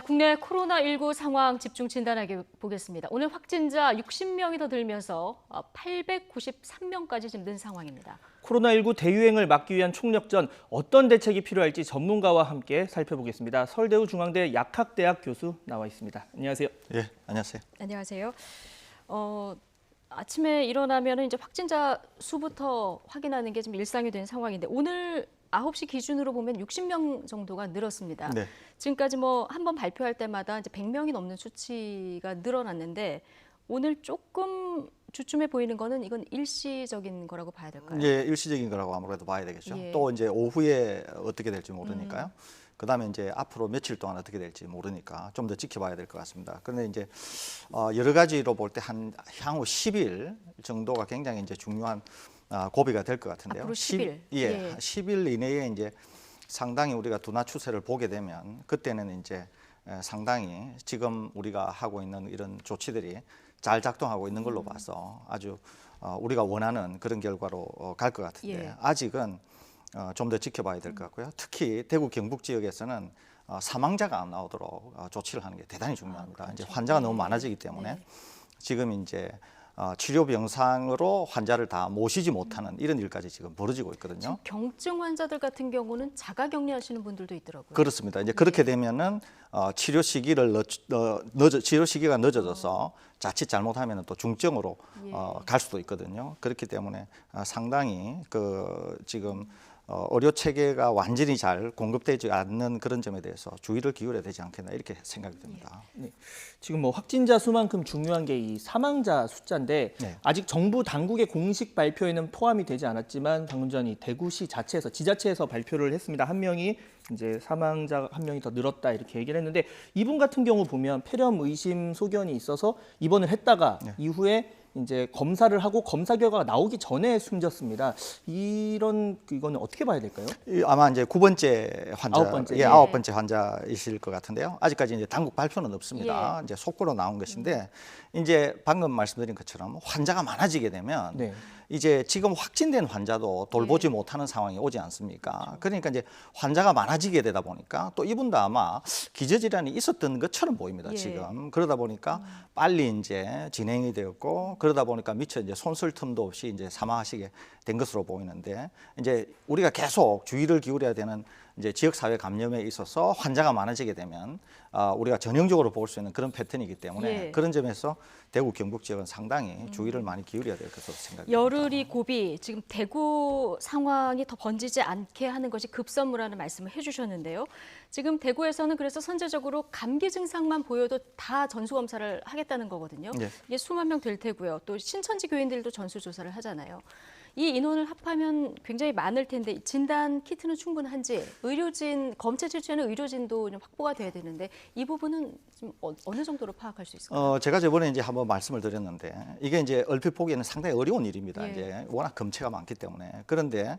국내 코로나19 상황 집중 진단하게 보겠습니다. 오늘 확진자 60명이 더 늘면서 893명까지 지금 는 상황입니다. 코로나19 대유행을 막기 위한 총력전, 어떤 대책이 필요할지 전문가와 함께 살펴보겠습니다. 서울대우 중앙대 약학대학 교수 나와 있습니다. 안녕하세요. 예, 안녕하세요. 안녕하세요. 아침에 일어나면 이제 확진자 수부터 확인하는 게 좀 일상이 된 상황인데 오늘 9시 기준으로 보면 60명 정도가 늘었습니다. 네. 지금까지 한 번 발표할 때마다 이제 100명이 넘는 수치가 늘어났는데 오늘 조금 주춤해 보이는 거는 이건 일시적인 거라고 봐야 될까요? 예, 일시적인 거라고 아무래도 봐야 되겠죠. 예. 또 이제 오후에 어떻게 될지 모르니까요. 그다음에 이제 앞으로 며칠 동안 어떻게 될지 모르니까 좀 더 지켜봐야 될 것 같습니다. 그런데 이제 여러 가지로 볼 때 한 향후 10일 정도가 굉장히 이제 중요한 고비가 될 것 같은데요. 앞으로 10일. 예, 10일 이내에 이제 상당히 우리가 둔화 추세를 보게 되면 그때는 이제 상당히 지금 우리가 하고 있는 이런 조치들이 잘 작동하고 있는 걸로 봐서 아주 우리가 원하는 그런 결과로 갈 것 같은데 예. 아직은 좀 더 지켜봐야 될 것 같고요. 특히 대구 경북 지역에서는 사망자가 안 나오도록 조치를 하는 게 대단히 중요합니다. 그렇죠. 이제 환자가 너무 많아지기 때문에 네. 지금 이제 치료 병상으로 환자를 다 모시지 못하는 이런 일까지 지금 벌어지고 있거든요. 지금 경증 환자들 같은 경우는 자가격리하시는 분들도 있더라고요. 그렇습니다. 이제 그렇게 되면은 치료 시기가 늦어져서 자칫 잘못하면 또 중증으로 갈 수도 있거든요. 그렇기 때문에 상당히 지금 의료 체계가 완전히 잘 공급되지 않는 그런 점에 대해서 주의를 기울여야 되지 않겠나 이렇게 생각이 듭니다. 네. 지금 확진자 수만큼 중요한 게 이 사망자 숫자인데 네. 아직 정부 당국의 공식 발표에는 포함이 되지 않았지만 방금 전 이 대구시 자체에서 지자체에서 발표를 했습니다. 한 명이 이제 사망자 한 명이 더 늘었다 이렇게 얘기를 했는데 이분 같은 경우 보면 폐렴 의심 소견이 있어서 입원을 했다가 네. 이후에 이제 검사를 하고 검사 결과가 나오기 전에 숨졌습니다. 이거는 어떻게 봐야 될까요? 아마 이제 9번째 환자, 아홉 번째. 예, 9번째 환자이실 것 같은데요. 아직까지 이제 당국 발표는 없습니다. 예. 이제 속보로 나온 것인데 이제 방금 말씀드린 것처럼 환자가 많아지게 되면 네. 이제 지금 확진된 환자도 돌보지 못하는 상황이 오지 않습니까? 그러니까 이제 환자가 많아지게 되다 보니까 또 이분도 아마 기저질환이 있었던 것처럼 보입니다. 예. 지금 그러다 보니까 빨리 이제 진행이 되었고 그러다 보니까 미처 이제 손 쓸 틈도 없이 이제 사망하시게 된 것으로 보이는데 이제 우리가 계속 주의를 기울여야 되는 이제 지역 사회 감염에 있어서 환자가 많아지게 되면 우리가 전형적으로 볼 수 있는 그런 패턴이기 때문에 예. 그런 점에서 대구 경북 지역은 상당히 주의를 많이 기울여야 될 것으로 생각합니다. 열흘이 고비, 지금 대구 상황이 더 번지지 않게 하는 것이 급선무라는 말씀을 해주셨는데요. 지금 대구에서는 그래서 선제적으로 감기 증상만 보여도 다 전수검사를 하겠다는 거거든요. 네. 이게 수만 명 될 테고요. 또 신천지 교인들도 전수조사를 하잖아요. 이 인원을 합하면 굉장히 많을 텐데 진단 키트는 충분한지 의료진, 검체 질주하는 의료진도 좀 확보가 돼야 되는데 이 부분은 좀 어느 정도로 파악할 수 있을까요? 제가 저번에 이제 한번 말씀을 드렸는데 이게 이제 얼핏 보기에는 상당히 어려운 일입니다. 예. 이제 워낙 검체가 많기 때문에 그런데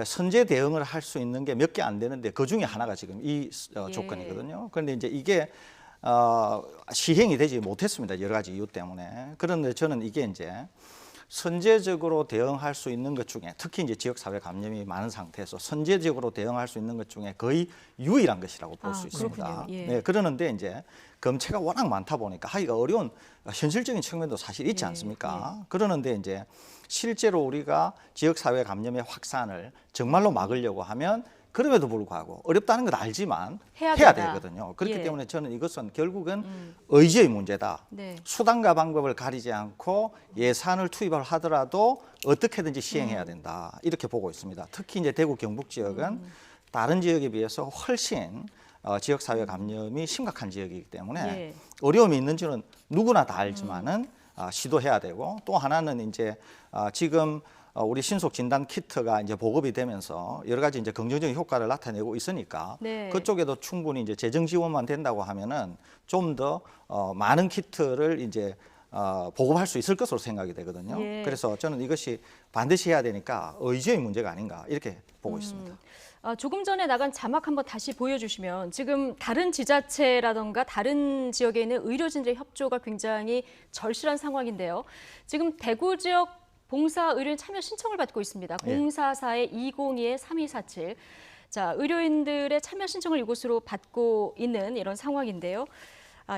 선제 대응을 할 수 있는 게 몇 개 안 되는데 그 중에 하나가 지금 이 예. 조건이거든요. 그런데 이제 이게 시행이 되지 못했습니다. 여러 가지 이유 때문에. 그런데 저는 이게 이제 선제적으로 대응할 수 있는 것 중에 특히 이제 지역 사회 감염이 많은 상태에서 선제적으로 대응할 수 있는 것 중에 거의 유일한 것이라고 볼 수 있습니다. 그렇군요. 예. 네, 그러는데 이제 검체가 워낙 많다 보니까 하기가 어려운 현실적인 측면도 사실 있지 예, 않습니까? 그러는데 이제 실제로 우리가 지역 사회 감염의 확산을 정말로 막으려고 하면 그럼에도 불구하고 어렵다는 걸 알지만 해야 해야 된다. 되거든요. 그렇기 예. 때문에 저는 이것은 결국은 의지의 문제다. 네. 수단과 방법을 가리지 않고 예산을 투입을 하더라도 어떻게든지 시행해야 된다. 이렇게 보고 있습니다. 특히 이제 대구 경북 지역은 다른 지역에 비해서 훨씬 지역 사회 감염이 심각한 지역이기 때문에 예. 어려움이 있는지는 누구나 다 알지만은 시도해야 되고 또 하나는 이제 지금 우리 신속 진단 키트가 이제 보급이 되면서 여러 가지 이제 긍정적인 효과를 나타내고 있으니까 네. 그쪽에도 충분히 이제 재정 지원만 된다고 하면은 좀 더 많은 키트를 이제 보급할 수 있을 것으로 생각이 되거든요. 예. 그래서 저는 이것이 반드시 해야 되니까 의지의 문제가 아닌가 이렇게 보고 있습니다. 조금 전에 나간 자막 한번 다시 보여주시면 지금 다른 지자체라던가 다른 지역에 있는 의료진들의 협조가 굉장히 절실한 상황인데요. 지금 대구 지역 봉사 의료인 참여 신청을 받고 있습니다. 예. 044-202-3247. 자, 의료인들의 참여 신청을 이곳으로 받고 있는 이런 상황인데요.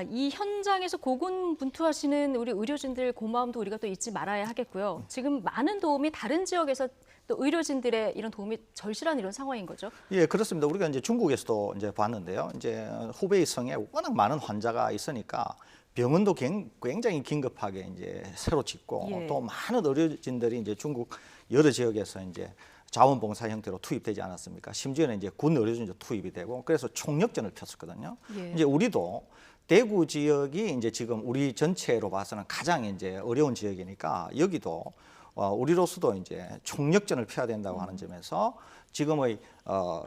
이 현장에서 고군분투하시는 우리 의료진들 고마움도 우리가 또 잊지 말아야 하겠고요. 지금 많은 도움이 다른 지역에서 또 의료진들의 이런 도움이 절실한 이런 상황인 거죠. 예, 그렇습니다. 우리가 이제 중국에서도 이제 봤는데요. 이제 후베이 성에 워낙 많은 환자가 있으니까 병원도 굉장히 긴급하게 이제 새로 짓고 예. 또 많은 의료진들이 이제 중국 여러 지역에서 이제 자원봉사 형태로 투입되지 않았습니까? 심지어는 이제 군 의료진도 투입이 되고 그래서 총력전을 폈었거든요. 예. 이제 우리도 대구 지역이 이제 지금 우리 전체로 봐서는 가장 이제 어려운 지역이니까 여기도 우리로서도 이제 총력전을 펴야 된다고 하는 점에서 지금의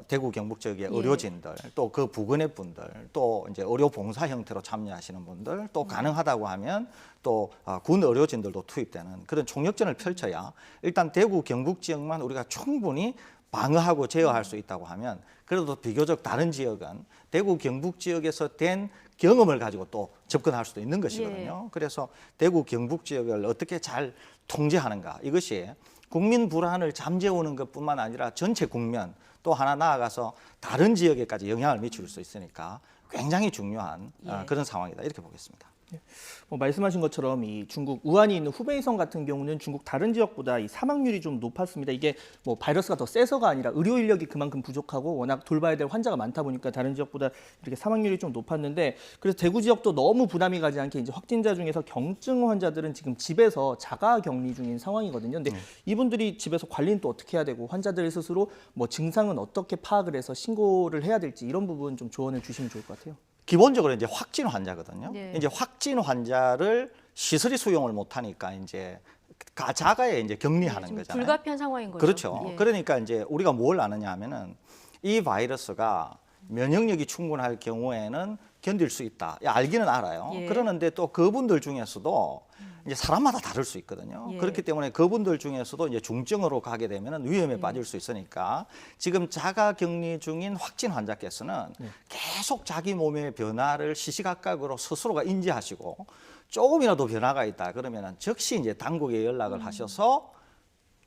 대구 경북 지역의 예. 의료진들 또 그 부근의 분들 또 이제 의료 봉사 형태로 참여하시는 분들 또 가능하다고 하면 또 군 의료진들도 투입되는 그런 총력전을 펼쳐야 일단 대구 경북 지역만 우리가 충분히 방어하고 제어할 수 있다고 하면 그래도 비교적 다른 지역은 대구 경북 지역에서 된 경험을 가지고 또 접근할 수도 있는 것이거든요. 그래서 대구 경북 지역을 어떻게 잘 통제하는가 이것이 국민 불안을 잠재우는 것뿐만 아니라 전체 국면 또 하나 나아가서 다른 지역에까지 영향을 미칠 수 있으니까 굉장히 중요한 그런 상황이다 이렇게 보겠습니다. 말씀하신 것처럼 이 중국 우한이 있는 후베이성 같은 경우는 중국 다른 지역보다 이 사망률이 좀 높았습니다. 이게 뭐 바이러스가 더 세서가 아니라 의료 인력이 그만큼 부족하고 워낙 돌봐야 될 환자가 많다 보니까 다른 지역보다 이렇게 사망률이 좀 높았는데 그래서 대구 지역도 너무 부담이 가지 않게 이제 확진자 중에서 경증 환자들은 지금 집에서 자가 격리 중인 상황이거든요. 근데 이분들이 집에서 관리는 또 어떻게 해야 되고 환자들 스스로 뭐 증상은 어떻게 파악을 해서 신고를 해야 될지 이런 부분 좀 조언을 주시면 좋을 것 같아요. 기본적으로 이제 확진 환자거든요. 네. 이제 확진 환자를 시설이 수용을 못하니까 이제 자가에 이제 격리하는 지금 거잖아요. 불가피한 상황인 거죠. 그렇죠. 예. 그러니까 이제 우리가 뭘 아느냐 하면은 이 바이러스가 면역력이 충분할 경우에는 견딜 수 있다. 알기는 알아요. 예. 그러는데 또 그분들 중에서도 이제 사람마다 다를 수 있거든요. 예. 그렇기 때문에 그분들 중에서도 이제 중증으로 가게 되면은 위험에 빠질 수 있으니까 지금 자가 격리 중인 확진 환자께서는 계속 자기 몸의 변화를 시시각각으로 스스로가 인지하시고 조금이라도 변화가 있다 그러면은 즉시 이제 당국에 연락을 하셔서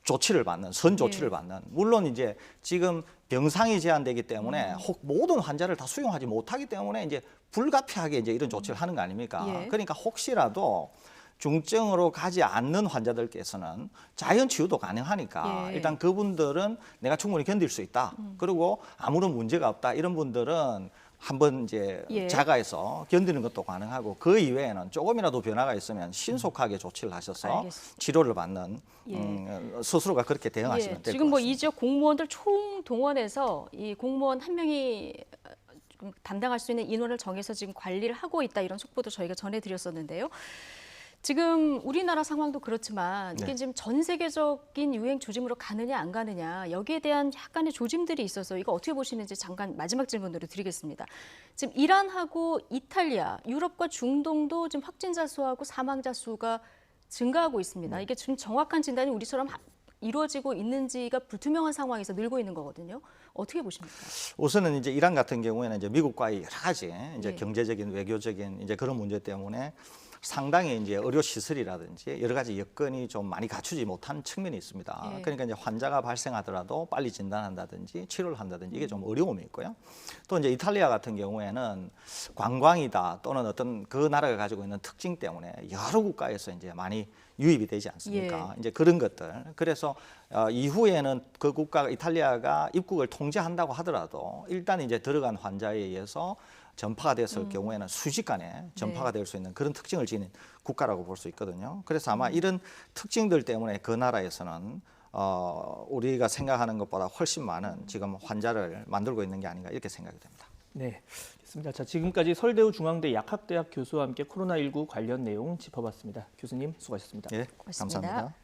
조치를 받는 선 조치를 받는 물론 이제 지금 병상이 제한되기 때문에 혹 모든 환자를 다 수용하지 못하기 때문에 이제 불가피하게 이제 이런 조치를 하는 거 아닙니까? 예. 그러니까 혹시라도 중증으로 가지 않는 환자들께서는 자연 치유도 가능하니까 예. 일단 그분들은 내가 충분히 견딜 수 있다. 그리고 아무런 문제가 없다. 이런 분들은 한번 이제 예. 자가에서 견디는 것도 가능하고 그 이외에는 조금이라도 변화가 있으면 신속하게 조치를 하셔서 알겠습니다. 치료를 받는 스스로가 그렇게 대응하시면 될 것 같습니다. 지금 뭐 이 지역 공무원들 총동원해서 이 공무원 한 명이 좀 담당할 수 있는 인원을 정해서 지금 관리를 하고 있다 이런 속보도 저희가 전해드렸었는데요. 지금 우리나라 상황도 그렇지만 이게 네. 지금 전 세계적인 유행 조짐으로 가느냐 안 가느냐 여기에 대한 약간의 조짐들이 있어서 이거 어떻게 보시는지 잠깐 마지막 질문으로 드리겠습니다. 지금 이란하고 이탈리아, 유럽과 중동도 지금 확진자 수하고 사망자 수가 증가하고 있습니다. 이게 지금 정확한 진단이 우리처럼 이루어지고 있는지가 불투명한 상황에서 늘고 있는 거거든요. 어떻게 보십니까? 우선은 이제 이란 같은 경우에는 이제 미국과의 여러 가지 이제 예. 경제적인 외교적인 이제 그런 문제 때문에 상당히 이제 의료 시설이라든지 여러 가지 여건이 좀 많이 갖추지 못한 측면이 있습니다. 예. 그러니까 이제 환자가 발생하더라도 빨리 진단한다든지 치료를 한다든지 이게 좀 어려움이 있고요. 또 이제 이탈리아 같은 경우에는 관광이다 또는 어떤 그 나라가 가지고 있는 특징 때문에 여러 국가에서 이제 많이 유입이 되지 않습니까? 이제 그런 것들. 그래서 이후에는 그 국가가 이탈리아가 입국을 통제한다고 하더라도 일단 이제 들어간 환자에 의해서 전파가 됐을 경우에는 순식간에 전파가 될 수 있는 그런 특징을 지닌 국가라고 볼 수 있거든요. 그래서 아마 이런 특징들 때문에 그 나라에서는 우리가 생각하는 것보다 훨씬 많은 지금 환자를 만들고 있는 게 아닌가 이렇게 생각이 됩니다. 네, 좋습니다. 자, 지금까지 설대우 중앙대 약학대학 교수와 함께 코로나19 관련 내용 짚어봤습니다. 교수님 수고하셨습니다. 예, 고맙습니다. 감사합니다.